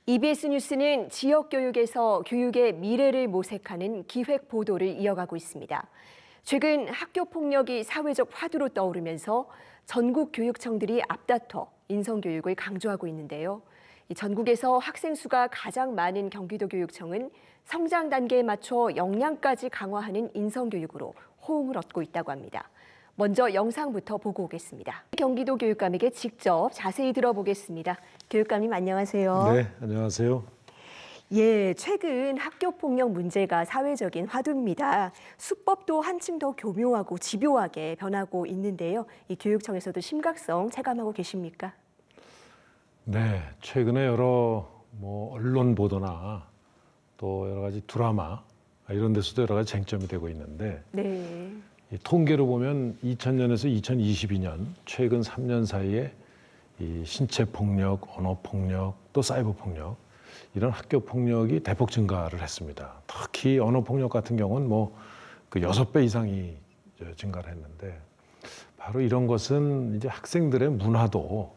EBS 뉴스는 지역 교육에서 교육의 미래를 모색하는 기획 보도를 이어가고 있습니다. 최근 학교 폭력이 사회적 화두로 떠오르면서 전국 교육청들이 앞다퉈 인성교육을 강조하고 있는데요. 전국에서 학생 수가 가장 많은 경기도교육청은 성장 단계에 맞춰 역량까지 강화하는 인성교육으로 호응을 얻고 있다고 합니다. 먼저 영상부터 보고 오겠습니다. 경기도 교육감에게 직접 자세히 들어보겠습니다. 교육감님 안녕하세요. 네, 안녕하세요. 예, 최근 학교 폭력 문제가 사회적인 화두입니다. 수법도 한층 더 교묘하고 집요하게 변하고 있는데요. 이 교육청에서도 심각성 체감하고 계십니까? 네, 최근에 여러 언론 보도나 또 여러 가지 드라마 이런 데서도 여러 가지 쟁점이 되고 있는데 네. 이 통계로 보면 2000년에서 2022년 최근 3년 사이에 이 신체 폭력, 언어 폭력, 또 사이버 폭력 이런 학교 폭력이 대폭 증가를 했습니다. 특히 언어 폭력 같은 경우는 그 6배 이상이 증가를 했는데 바로 이런 것은 이제 학생들의 문화도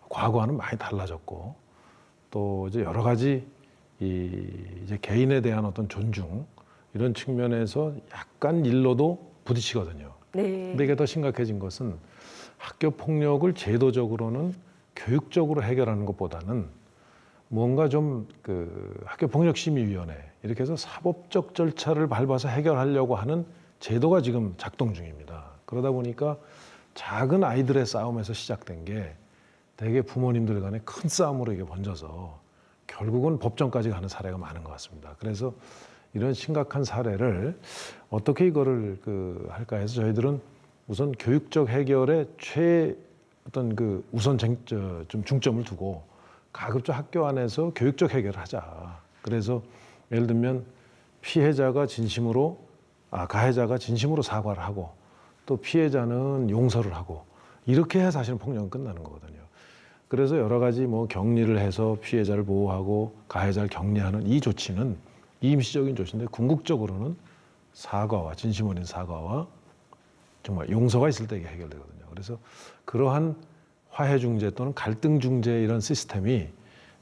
과거와는 많이 달라졌고 또 이제 여러 가지 이제 개인에 대한 어떤 존중 이런 측면에서 약간 일로도 부딪히거든요. 네. 근데 이게 더 심각해진 것은 학교 폭력을 제도적으로는 교육적으로 해결하는 것보다는 뭔가 좀 학교 폭력 심의위원회 이렇게 해서 사법적 절차를 밟아서 해결하려고 하는 제도가 지금 작동 중입니다. 그러다 보니까 작은 아이들의 싸움에서 시작된 게 대개 부모님들 간의 큰 싸움으로 이게 번져서 결국은 법정까지 가는 사례가 많은 것 같습니다. 그래서 이런 심각한 사례를 어떻게 이거를 할까 해서 저희들은 우선 교육적 해결에 우선 좀 중점을 두고 가급적 학교 안에서 교육적 해결을 하자. 그래서 예를 들면 가해자가 진심으로 사과를 하고 또 피해자는 용서를 하고 이렇게 해야 사실은 폭력은 끝나는 거거든요. 그래서 여러 가지 격리를 해서 피해자를 보호하고 가해자를 격리하는 이 조치는 임시적인 조치인데 궁극적으로는 진심 어린 사과와 정말 용서가 있을 때 이게 해결되거든요. 그래서 그러한 화해 중재 또는 갈등 중재 이런 시스템이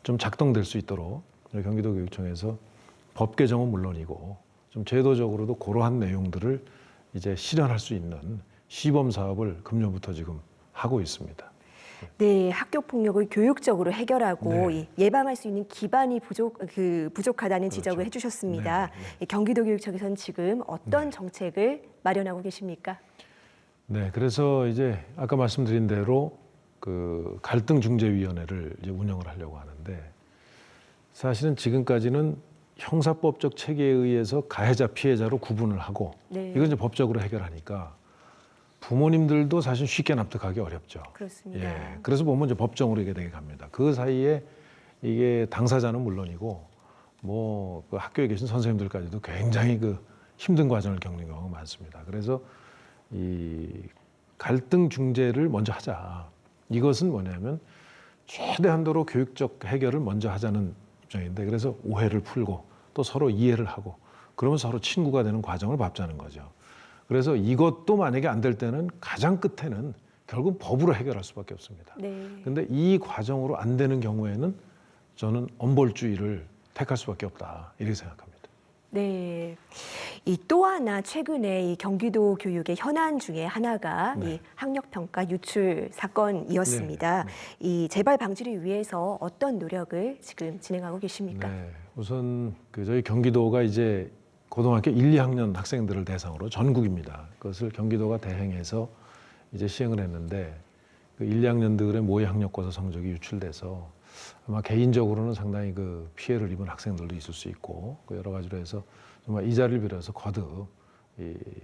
좀 작동될 수 있도록 경기도교육청에서 법 개정은 물론이고 좀 제도적으로도 그러한 내용들을 이제 실현할 수 있는 시범 사업을 금년부터 지금 하고 있습니다. 네, 학교 폭력을 교육적으로 해결하고 네. 예방할 수 있는 기반이 부족하다는 지적을 그렇죠. 해주셨습니다. 네. 경기도교육청에서는 지금 어떤 정책을 마련하고 계십니까? 네, 그래서 이제 아까 말씀드린 대로 갈등중재위원회를 이제 운영을 하려고 하는데 사실은 지금까지는 형사법적 체계에 의해서 가해자, 피해자로 구분을 하고 네. 이건 이제 법적으로 해결하니까 부모님들도 사실 쉽게 납득하기 어렵죠. 그렇습니다. 예, 그래서 보면 이제 법정으로 이게 되게 갑니다. 그 사이에 이게 당사자는 물론이고 그 학교에 계신 선생님들까지도 굉장히 힘든 과정을 겪는 경우가 많습니다. 그래서 이 갈등 중재를 먼저 하자. 이것은 뭐냐면 최대한도로 교육적 해결을 먼저 하자는 입장인데 그래서 오해를 풀고 또 서로 이해를 하고 그러면 서로 친구가 되는 과정을 밟자는 거죠. 그래서 이것도 만약에 안 될 때는 가장 끝에는 결국 법으로 해결할 수밖에 없습니다. 네. 근데 이 과정으로 안 되는 경우에는 저는 엄벌주의를 택할 수밖에 없다 이렇게 생각합니다. 네. 또 하나 최근에 이 경기도 교육의 현안 중에 하나가 네. 이 학력평가 유출 사건이었습니다. 네. 이 재발 방지를 위해서 어떤 노력을 지금 진행하고 계십니까? 네, 우선 저희 경기도가 이제 고등학교 1, 2학년 학생들을 대상으로 전국입니다. 그것을 경기도가 대행해서 이제 시행을 했는데 1, 2학년들의 모의 학력고사 성적이 유출돼서 아마 개인적으로는 상당히 피해를 입은 학생들도 있을 수 있고 여러 가지로 해서 정말 이 자리를 빌어서 거듭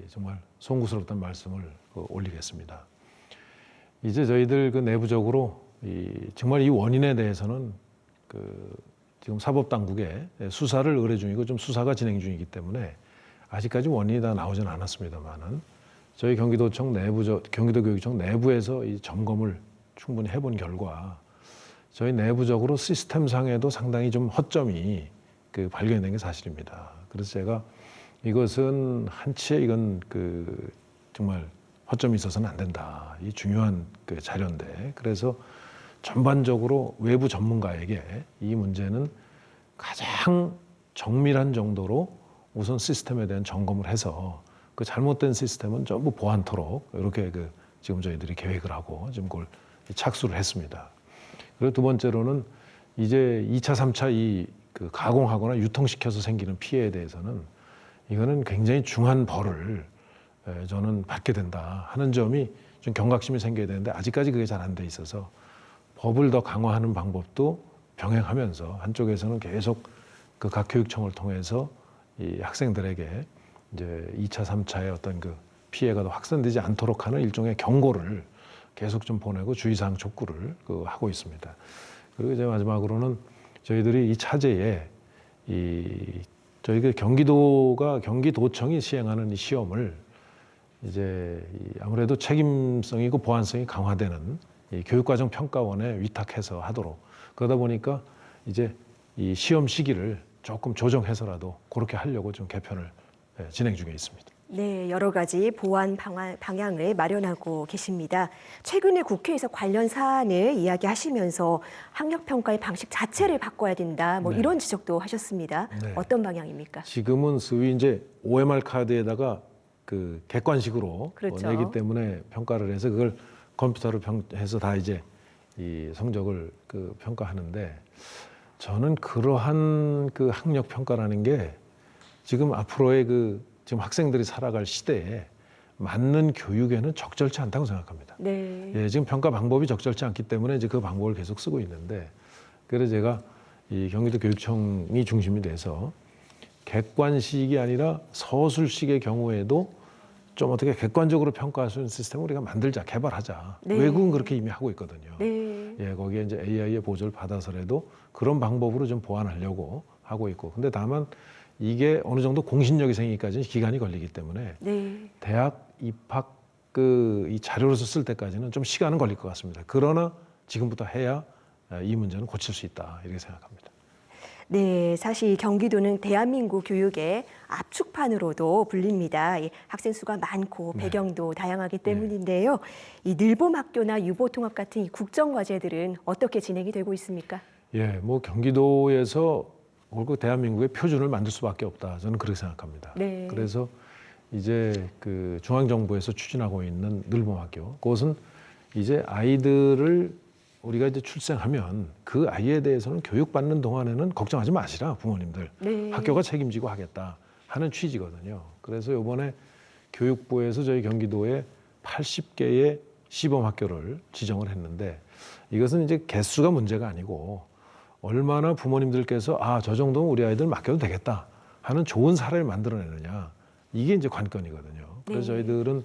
정말 송구스럽다는 말씀을 올리겠습니다. 이제 저희들 내부적으로 정말 이 원인에 대해서는 지금 사법당국에 수사를 의뢰 중이고 좀 수사가 진행 중이기 때문에 아직까지 원인이 다 나오지는 않았습니다만은 저희 경기도교육청 내부에서 이 점검을 충분히 해본 결과 저희 내부적으로 시스템상에도 상당히 좀 허점이 발견된 게 사실입니다. 그래서 제가 이것은 한치의 이건 정말 허점이 있어서는 안 된다. 이 중요한 자료인데 그래서 전반적으로 외부 전문가에게 이 문제는 가장 정밀한 정도로 우선 시스템에 대한 점검을 해서 그 잘못된 시스템은 전부 보완토록 이렇게 지금 저희들이 계획을 하고 지금 그걸 착수를 했습니다. 그리고 두 번째로는 이제 2차, 3차 가공하거나 유통시켜서 생기는 피해에 대해서는 이거는 굉장히 중한 벌을 저는 받게 된다 하는 점이 좀 경각심이 생겨야 되는데 아직까지 그게 잘 안 돼 있어서 법을 더 강화하는 방법도 병행하면서 한쪽에서는 계속 그 각 교육청을 통해서 이 학생들에게 이제 2차, 3차의 어떤 그 피해가 더 확산되지 않도록 하는 일종의 경고를 계속 좀 보내고 주의사항 촉구를 하고 있습니다. 그리고 이제 마지막으로는 저희들이 이 차제에 저희 경기도청이 시행하는 이 시험을 이제 아무래도 책임성이고 보안성이 강화되는 이 교육과정 평가원에 위탁해서 하도록 그러다 보니까 이제 이 시험 시기를 조금 조정해서라도 그렇게 하려고 좀 개편을 진행 중에 있습니다. 네, 여러 가지 보완 방향을 마련하고 계십니다. 최근에 국회에서 관련 사안을 이야기하시면서 학력평가의 방식 자체를 바꿔야 된다, 네. 이런 지적도 하셨습니다. 네. 어떤 방향입니까? 지금은 소위 이제 OMR 카드에다가 그 객관식으로 그렇죠. 내기 때문에 평가를 해서 그걸 컴퓨터로 해서 다 이제 이 성적을 평가하는데 저는 그러한 그 학력 평가라는 게 지금 앞으로의 지금 학생들이 살아갈 시대에 맞는 교육에는 적절치 않다고 생각합니다. 네. 예, 지금 평가 방법이 적절치 않기 때문에 이제 그 방법을 계속 쓰고 있는데 그래서 제가 이 경기도 교육청이 중심이 돼서 객관식이 아니라 서술식의 경우에도 좀 어떻게 객관적으로 평가할 수 있는 시스템을 우리가 만들자, 개발하자. 네. 외국은 그렇게 이미 하고 있거든요. 네. 예, 거기에 이제 AI의 보조를 받아서라도 그런 방법으로 좀 보완하려고 하고 있고. 근데 다만 이게 어느 정도 공신력이 생기기까지는 기간이 걸리기 때문에 네. 대학 입학 이 자료로서 쓸 때까지는 좀 시간은 걸릴 것 같습니다. 그러나 지금부터 해야 이 문제는 고칠 수 있다 이렇게 생각합니다. 네, 사실 경기도는 대한민국 교육의 압축판으로도 불립니다. 이 학생 수가 많고 네. 배경도 다양하기 때문인데요. 이 늘봄학교나 유보통합 같은 이 국정과제들은 어떻게 진행이 되고 있습니까? 예, 뭐 경기도에서 그리고 대한민국의 표준을 만들 수밖에 없다. 저는 그렇게 생각합니다. 네. 그래서 이제 그 중앙정부에서 추진하고 있는 늘봄학교, 그것은 이제 아이들을 우리가 이제 출생하면 그 아이에 대해서는 교육받는 동안에는 걱정하지 마시라 부모님들. 네. 학교가 책임지고 하겠다 하는 취지거든요. 그래서 이번에 교육부에서 저희 경기도에 80개의 시범학교를 지정을 했는데 이것은 이제 개수가 문제가 아니고 얼마나 부모님들께서 저 정도면 우리 아이들 맡겨도 되겠다 하는 좋은 사례를 만들어내느냐 이게 이제 관건이거든요. 그래서 네. 저희들은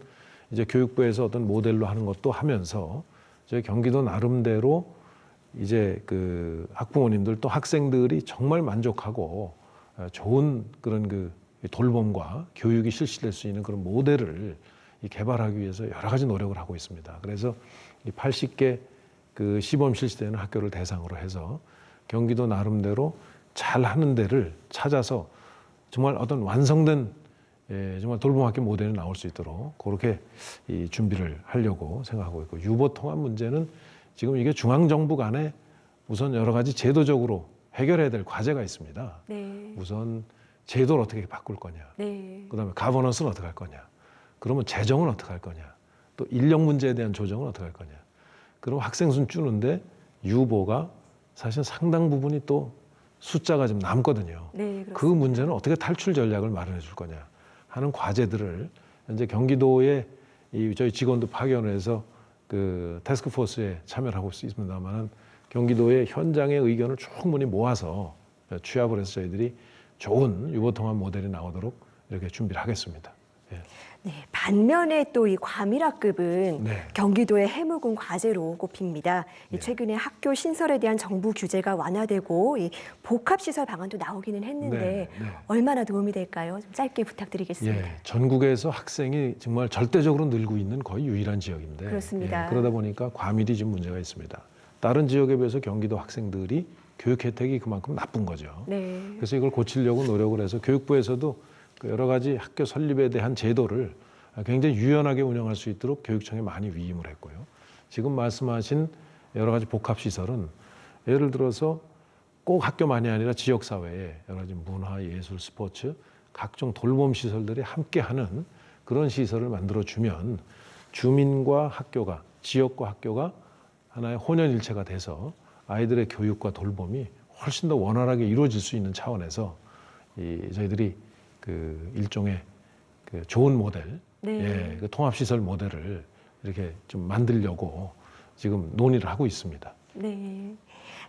이제 교육부에서 어떤 모델로 하는 것도 하면서 저희 경기도 나름대로 이제 그 학부모님들 또 학생들이 정말 만족하고 좋은 그런 돌봄과 교육이 실시될 수 있는 그런 모델을 개발하기 위해서 여러 가지 노력을 하고 있습니다. 그래서 이 80개 그 시범 실시되는 학교를 대상으로 해서 경기도 나름대로 잘 하는 데를 찾아서 정말 어떤 완성된 정말 돌봄학교 모델이 나올 수 있도록 그렇게 이 준비를 하려고 생각하고 있고 유보통합 문제는 지금 이게 중앙정부 간에 우선 여러 가지 제도적으로 해결해야 될 과제가 있습니다. 네. 우선 제도를 어떻게 바꿀 거냐. 네. 그다음에 가버넌스는 어떻게 할 거냐. 그러면 재정은 어떻게 할 거냐. 또 인력 문제에 대한 조정은 어떻게 할 거냐. 그럼 학생 수는 줄는데 유보가 사실 상당 부분이 또 숫자가 좀 남거든요. 네, 그 문제는 어떻게 탈출 전략을 마련해 줄 거냐 하는 과제들을 현재 경기도에 저희 직원도 파견을 해서 그 태스크포스에 참여를 하고 있습니다만은 경기도의 현장의 의견을 충분히 모아서 취합을 해서 저희들이 좋은 유보통합 모델이 나오도록 이렇게 준비를 하겠습니다. 예. 네, 반면에 또 이 과밀학급은 네. 경기도의 해묵은 과제로 꼽힙니다. 네. 최근에 학교 신설에 대한 정부 규제가 완화되고 이 복합시설 방안도 나오기는 했는데 네, 네. 얼마나 도움이 될까요? 좀 짧게 부탁드리겠습니다. 예, 전국에서 학생이 정말 절대적으로 늘고 있는 거의 유일한 지역인데 그렇습니다. 그러다 보니까 과밀이 좀 문제가 있습니다. 다른 지역에 비해서 경기도 학생들이 교육 혜택이 그만큼 나쁜 거죠. 네. 그래서 이걸 고치려고 노력을 해서 교육부에서도 그 여러 가지 학교 설립에 대한 제도를 굉장히 유연하게 운영할 수 있도록 교육청에 많이 위임을 했고요. 지금 말씀하신 여러 가지 복합시설은 예를 들어서 꼭 학교만이 아니라 지역 사회에 여러 가지 문화, 예술, 스포츠 각종 돌봄 시설들이 함께하는 그런 시설을 만들어 주면 주민과 학교가, 지역과 학교가 하나의 혼연일체가 돼서 아이들의 교육과 돌봄이 훨씬 더 원활하게 이루어질 수 있는 차원에서 저희들이 그 일종의 그 좋은 모델, 네. 그 통합시설 모델을 이렇게 좀 만들려고 지금 논의를 하고 있습니다. 네.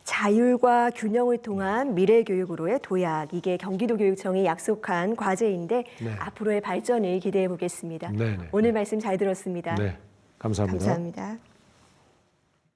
자율과 균형을 통한 미래 교육으로의 도약, 이게 경기도교육청이 약속한 과제인데 네. 앞으로의 발전을 기대해 보겠습니다. 네, 네. 오늘 말씀 잘 들었습니다. 네, 감사합니다. 감사합니다.